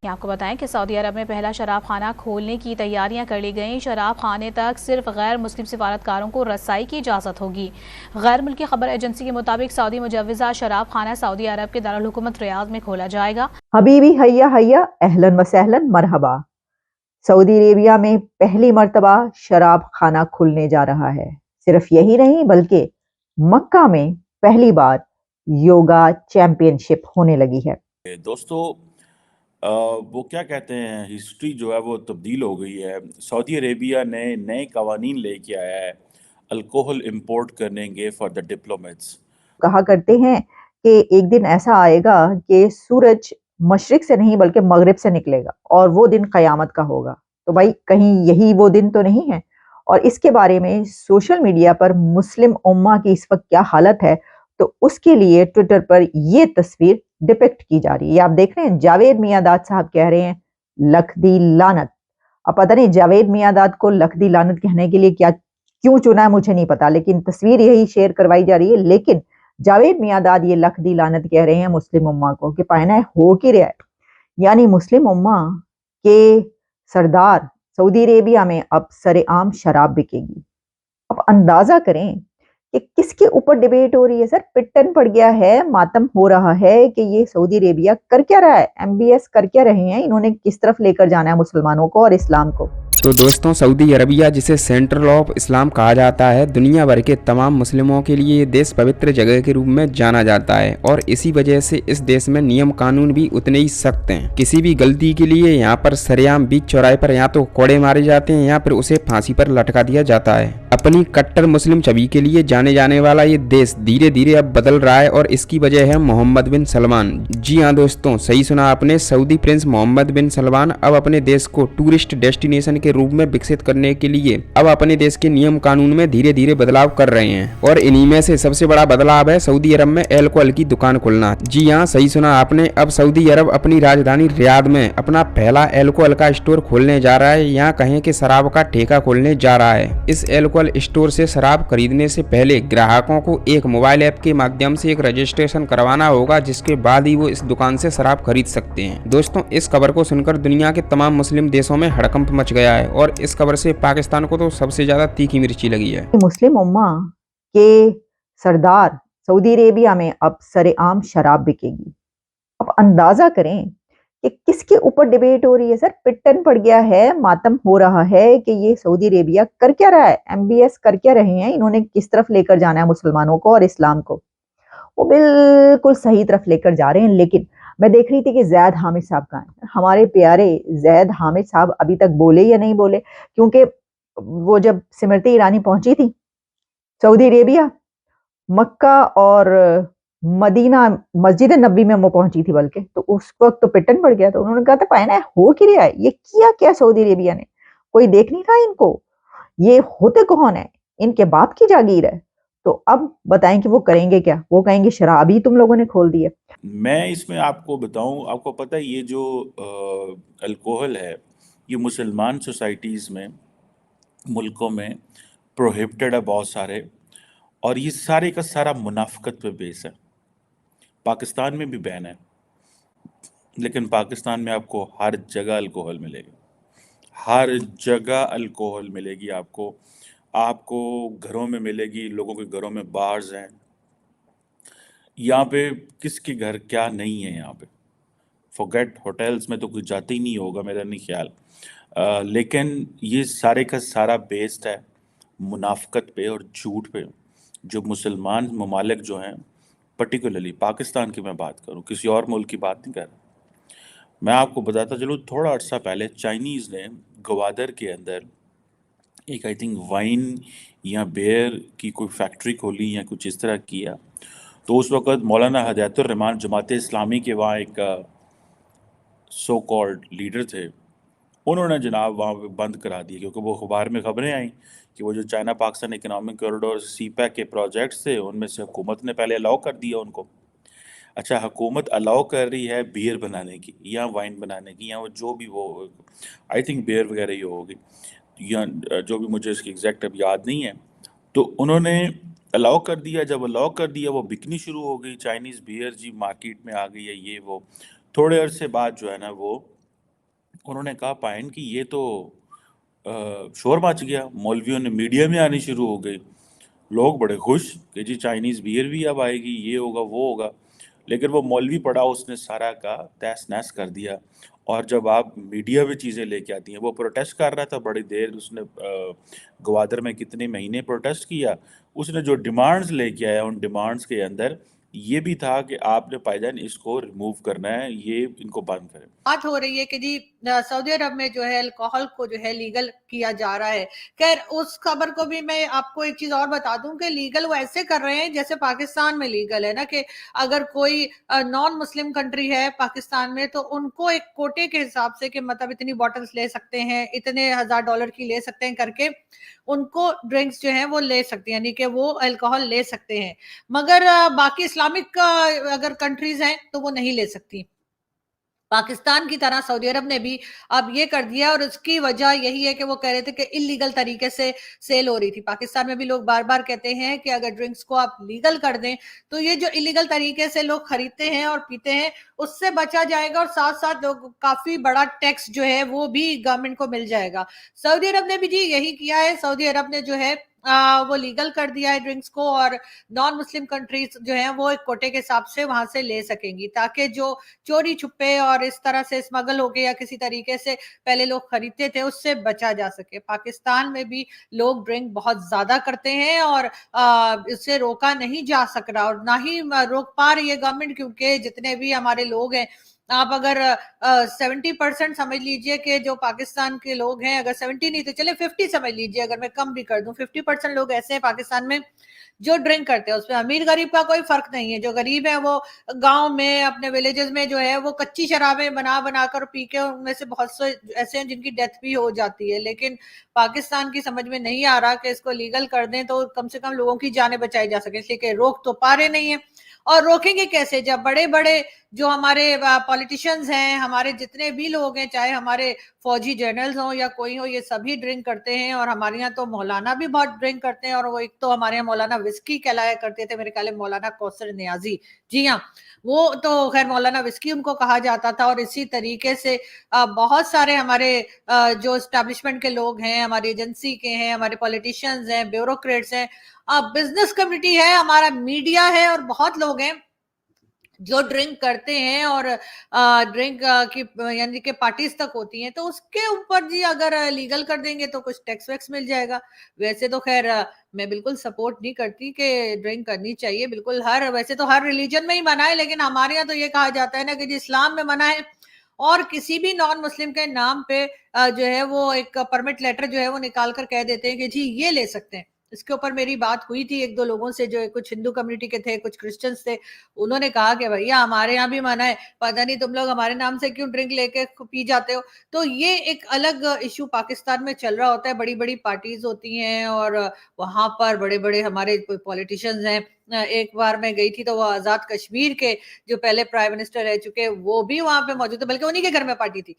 آپ کو بتائیں کہ سعودی عرب میں پہلا شراب خانہ کھولنے کی تیاریاں کر لی گئیں۔ شراب خانے تک صرف غیر مسلم سفارتکاروں کو رسائی کی اجازت ہوگی۔ غیر ملکی خبر ایجنسی کے مطابق سعودی مجوزہ شراب خانہ سعودی عرب کے دارالحکومت ریاض میں کھولا جائے گا۔ حبیبی حیا حیا اہلاً و سہلاً مرحبا۔ سعودی عربیہ میں پہلی مرتبہ شراب خانہ کھلنے جا رہا ہے۔ صرف یہی نہیں بلکہ مکہ میں پہلی بار یوگا چیمپئن شپ ہونے لگی ہے۔ دوستو وہ کیا کہتے ہیں، ہسٹری جو ہے وہ تبدیل ہو گئی ہے۔ سعودی عربیہ نے نئے قوانین لے کے آیا ہے الکوہل امپورٹ کرنے کے فار دا ڈپلومیٹس۔ کہا کرتے ہیں کہ ایک دن ایسا آئے گا کہ سورج مشرق سے نہیں بلکہ مغرب سے نکلے گا اور وہ دن قیامت کا ہوگا۔ تو بھائی کہیں یہی وہ دن تو نہیں ہے؟ اور اس کے بارے میں سوشل میڈیا پر مسلم امہ کی اس وقت کیا حالت ہے، تو اس کے لیے ٹویٹر پر یہ تصویر ڈپکٹ کی جا رہی ہے۔ آپ دیکھ رہے ہیں جاوید میاں-داد صاحب کہہ رہے ہیں لکھ دی لعنت۔ اب پتہ نہیں جاوید میاں-داد کو لکھ دی لعنت کہنے کے لیے کیوں چنا ہے مجھے نہیں پتا، لیکن تصویر یہی شیئر کروائی جا رہی ہے۔ لیکن جاوید میاں-داد یہ لکھ دی لعنت کہہ رہے ہیں مسلم امہ کو کہ پائنا ہے ہو کی رہا ہے، یعنی مسلم امہ کے سردار سعودی عربیہ میں اب سر عام شراب بکے گی۔ اب اندازہ کریں کہ کس کے اوپر ڈیبیٹ ہو رہی ہے سر، پٹن پڑ گیا ہے، ماتم ہو رہا ہے کہ یہ سعودی عربیہ کر کیا رہا ہے، ایم بی ایس کر کیا رہے ہیں، انہوں نے کس طرف لے کر جانا ہے مسلمانوں کو اور اسلام کو۔ تو دوستوں، سعودی عربیہ جسے سینٹرل آف اسلام کہا جاتا ہے، دنیا بھر کے تمام مسلموں کے لیے یہ دیش پوتر جگہ کے روپ میں جانا جاتا ہے، اور اسی وجہ سے اس دیش میں نیم قانون بھی اتنے ہی سخت ہیں۔ کسی بھی غلطی کے لیے یہاں پر سریعام بیچ چوراہے پر یا تو کوڑے مارے جاتے ہیں یا پھر اسے پھانسی پر لٹکا دیا جاتا ہے۔ اپنی کٹر مسلم چھوی کے لیے جانے جانے والا یہ دیش دھیرے دھیرے اب بدل رہا ہے، اور اس کی وجہ ہے محمد بن سلمان۔ جی ہاں دوستوں، صحیح سنا آپ نے، سعودی پرنس محمد بن سلمان اب اپنے دیش کو ٹورسٹ ڈیسٹینیشن کے روپ میں وکست کرنے کے لیے اب اپنے دیش کے نیم قانون میں دھیرے دھیرے بدلاؤ کر رہے ہیں، اور انہی میں سے سب سے بڑا بدلاؤ ہے سعودی عرب میں الکوہل کی دکان کھلنا۔ جی ہاں، صحیح سنا آپ نے، اب سعودی عرب اپنی راجدھانی ریاض میں اپنا پہلا الکوہل کا اسٹور کھولنے جا رہا ہے، یا کہیں کہ شراب کا ٹھیکہ کھولنے جا رہا ہے۔ اس الکوہل اسٹور سے شراب خریدنے سے پہلے گراہکوں کو ایک موبائل ایپ کے مادھیم سے ایک رجسٹریشن کروانا ہوگا، جس کے بعد ہی وہ اس دکان سے شراب خرید سکتے ہیں۔ دوستوں، اس خبر کو سن کر دنیا کے تمام مسلم دیشوں میں ہڑکمپ مچ گیا ہے، اور اس خبر سے پاکستان کو تو سب سے زیادہ تیکھی مرچی لگی ہے۔ مسلم امہ کے سردار سعودی عربیہ میں اب سر عام شراب بکے گی۔ اب اندازہ کریں کہ کس کے اوپر ڈیبیٹ ہو رہی ہے سر، پٹن پڑ گیا ہے، ماتم ہو رہا ہے کہ یہ سعودی عربیہ کر کیا رہا ہے، ایم بی ایس کر کیا رہے ہیں، انہوں نے کس طرف لے کر جانا ہے مسلمانوں کو اور اسلام کو۔ وہ بالکل صحیح طرف لے کر جا رہے ہیں، لیکن میں دیکھ رہی تھی کہ زید حامد صاحب کہاں ہیں، ہمارے پیارے زید حامد صاحب ابھی تک بولے یا نہیں بولے، کیونکہ وہ جب سمرتی ایرانی پہنچی تھی سعودی عربیہ، مکہ اور مدینہ مسجد نبی میں وہ پہنچی تھی، بلکہ تو اس وقت تو پٹن پڑ گیا، تو انہوں نے کہا تھا پائنا ہے ہو کی رہا ہے، یہ کیا سعودی عربیہ نے، کوئی دیکھ نہیں رہا ان کو، یہ ہوتے کون ہے، ان کے باپ کی جاگیر ہے۔ تو اب بتائیں کہ وہ کریں گے کیا، وہ کہیں گے شراب ہی تم لوگوں نے کھول دی ہے۔ میں اس میں آپ کو بتاؤں، آپ کو پتہ ہے یہ جو الکوہل ہے یہ مسلمان سوسائٹیز میں، ملکوں میں پروہیبٹڈ ہے بہت سارے، اور یہ سارے کا سارا منافقت پہ بیس ہے۔ پاکستان میں بھی بین ہے، لیکن پاکستان میں آپ کو ہر جگہ الکوہل ملے گا، ہر جگہ الکوہل ملے گی آپ کو گھروں میں ملے گی، لوگوں کے گھروں میں بارز ہیں، یہاں پہ کس کے گھر کیا نہیں ہے، یہاں پہ فوگیٹ ہوٹلز میں تو کچھ جاتے ہی نہیں ہوگا میرا نہیں خیال، لیکن یہ سارے کا سارا بیسڈ ہے منافقت پہ اور جھوٹ پہ۔ جو مسلمان ممالک جو ہیں، پرٹیکولرلی پاکستان کی میں بات کروں، کسی اور ملک کی بات نہیں کر رہا، میں آپ کو بتاتا چلوں، تھوڑا عرصہ پہلے چائنیز نے گوادر کے اندر ایک آئی تھنک وائن یا بیئر کی کوئی فیکٹری کھولی یا کچھ اس طرح کیا، تو اس وقت مولانا ہدایت الرحمان جماعت اسلامی کے وہاں ایک سو کالڈ لیڈر تھے، انہوں نے جناب وہاں پہ بند کرا دیا، کیونکہ وہ اخبار میں خبریں آئیں کہ وہ جو چائنا پاکستان اکنامک کوریڈور سی پیک کے پروجیکٹس تھے، ان میں سے حکومت نے پہلے الاؤ کر دیا ان کو۔ اچھا، حکومت الاؤ کر رہی ہے بیئر بنانے کی یا وائن بنانے کی، یا وہ جو بھی وہ آئی تھنک بیئر وغیرہ ہی ہوگی، یا جو بھی مجھے اس کی ایگزیکٹ اب یاد نہیں ہے، تو انہوں نے الاؤ کر دیا۔ جب الاؤ کر دیا، وہ بکنی شروع ہو گئی، چائنیز بیئر جی مارکیٹ میں آ گئی ہے، یہ وہ تھوڑے عرصے بعد جو ہے نا وہ انہوں نے کہا پائن کہ یہ تو شور مچ گیا، مولویوں نے میڈیا میں آنی شروع ہو گئی، لوگ بڑے خوش کہ جی چائنیز بیئر بھی اب آئے گی، یہ ہوگا وہ ہوگا۔ لیکن وہ مولوی پڑا، اس نے سارا کا تہس نہس کر دیا۔ اور جب آپ میڈیا میں چیزیں لے کے آتی ہیں، وہ پروٹیسٹ کر رہا تھا بڑی دیر، اس نے گوادر میں کتنے مہینے پروٹیسٹ کیا۔ اس نے جو ڈیمانڈز لے کے آیا، ان ڈیمانڈز کے اندر یہ بھی تھا کہ آپ نے بھائی جان اس کو ریموو کرنا ہے، یہ ان کو بند کریں۔ بات ہو رہی ہے کہ جی سعودی عرب میں جو ہے الکوہل کو جو ہے لیگل کیا جا رہا ہے۔ خیر اس خبر کو بھی میں آپ کو ایک چیز اور بتا دوں کہ لیگل وہ ایسے کر رہے ہیں جیسے پاکستان میں لیگل ہے نا، کہ اگر کوئی نان مسلم کنٹری ہے پاکستان میں تو ان کو ایک کوٹے کے حساب سے کہ مطلب اتنی بوٹلز لے سکتے ہیں، اتنے $1000 کی لے سکتے ہیں کر کے ان کو ڈرنکس جو ہیں وہ لے سکتے ہیں، یعنی کہ وہ الکوہل لے سکتے ہیں۔ مگر باقی اسلامک اگر کنٹریز ہیں تو وہ نہیں لے سکتی۔ پاکستان کی طرح سعودی عرب نے بھی اب یہ کر دیا، اور اس کی وجہ یہی ہے کہ وہ کہہ رہے تھے کہ اللیگل طریقے سے سیل ہو رہی تھی۔ پاکستان میں بھی لوگ بار بار کہتے ہیں کہ اگر ڈرنکس کو آپ لیگل کر دیں تو یہ جو اللیگل طریقے سے لوگ خریدتے ہیں اور پیتے ہیں اس سے بچا جائے گا، اور ساتھ ساتھ لوگ کافی بڑا ٹیکس جو ہے وہ بھی گورنمنٹ کو مل جائے گا۔ سعودی عرب نے بھی جی یہی کیا ہے، سعودی عرب نے جو ہے وہ لیگل کر دیا ہے ڈرنکس کو، اور نان مسلم کنٹریز جو ہیں وہ ایک کوٹے کے حساب سے وہاں سے لے سکیں گی، تاکہ جو چوری چھپے اور اس طرح سے اسمگل ہو کے یا کسی طریقے سے پہلے لوگ خریدتے تھے اس سے بچا جا سکے۔ پاکستان میں بھی لوگ ڈرنک بہت زیادہ کرتے ہیں اور اس سے روکا نہیں جا سک رہا، اور نہ ہی روک پا رہی ہے گورنمنٹ، کیونکہ جتنے بھی ہمارے لوگ ہیں، آپ اگر 70% سمجھ لیجئے کہ جو پاکستان کے لوگ ہیں، اگر 70 نہیں تو چلے 50 سمجھ لیجئے، اگر میں کم بھی کر دوں 50% لوگ ایسے ہیں پاکستان میں جو ڈرنک کرتے ہیں۔ اس میں امیر غریب کا کوئی فرق نہیں ہے، جو غریب ہے وہ گاؤں میں اپنے ویلیجز میں جو ہے وہ کچی شرابیں بنا بنا کر پی کے، ان میں سے بہت سے ایسے ہیں جن کی ڈیتھ بھی ہو جاتی ہے۔ لیکن پاکستان کی سمجھ میں نہیں آ رہا کہ اس کو لیگل کر دیں تو کم سے کم لوگوں کی جانیں بچائی جا سکے، اس لیے کہ روک تو پا رہے نہیں ہیں، اور روکیں گے کیسے جب بڑے بڑے جو ہمارے پولیٹیشنز ہیں، ہمارے جتنے بھی لوگ ہیں، چاہے ہمارے فوجی جنرلز ہوں یا کوئی ہو، یہ سبھی ڈرنک کرتے ہیں، اور ہمارے یہاں تو مولانا بھی بہت ڈرنک کرتے ہیں، اور وہ ایک تو ہمارے یہاں مولانا وسکی کہلایا کرتے تھے، میرے خیال ہے مولانا کوثر نیازی، جی ہاں وہ تو خیر مولانا وسکی ان کو کہا جاتا تھا۔ اور اسی طریقے سے بہت سارے ہمارے جو اسٹیبلشمنٹ کے لوگ ہیں، ہماری ایجنسی کے ہیں، ہمارے پولیٹیشنز ہیں، بیوروکریٹس ہیں، بزنس کمیونٹی ہے، ہمارا میڈیا ہے، اور بہت لوگ ہیں جو ڈرنک کرتے ہیں، اور ڈرنک کی یعنی کہ پارٹیز تک ہوتی ہیں، تو اس کے اوپر جی اگر لیگل کر دیں گے تو کچھ ٹیکس ویکس مل جائے گا۔ ویسے تو خیر میں بالکل سپورٹ نہیں کرتی کہ ڈرنک کرنی چاہیے، بالکل ویسے تو ہر ریلیجن میں ہی منع ہے، لیکن ہمارے یہاں تو یہ کہا جاتا ہے نا کہ جی اسلام میں منع ہے، اور کسی بھی نان مسلم کے نام پہ جو ہے وہ ایک پرمٹ لیٹر جو ہے وہ نکال کر کہہ دیتے ہیں کہ جی یہ لے سکتے ہیں۔ اس کے اوپر میری بات ہوئی تھی ایک دو لوگوں سے، جو کچھ ہندو کمیونٹی کے تھے، کچھ کرسچنز تھے، انہوں نے کہا کہ بھیا ہمارے یہاں بھی منع ہے، پتہ نہیں تم لوگ ہمارے نام سے کیوں ڈرنک لے کے پی جاتے ہو۔ تو یہ ایک الگ ایشو پاکستان میں چل رہا ہوتا ہے، بڑی بڑی پارٹیز ہوتی ہیں اور وہاں پر بڑے بڑے ہمارے پولیٹیشنز ہیں۔ ایک بار میں گئی تھی تو وہ آزاد کشمیر کے جو پہلے پرائم منسٹر رہ چکے وہ بھی وہاں پہ موجود تھے، بلکہ انہی کے گھر میں پارٹی تھی،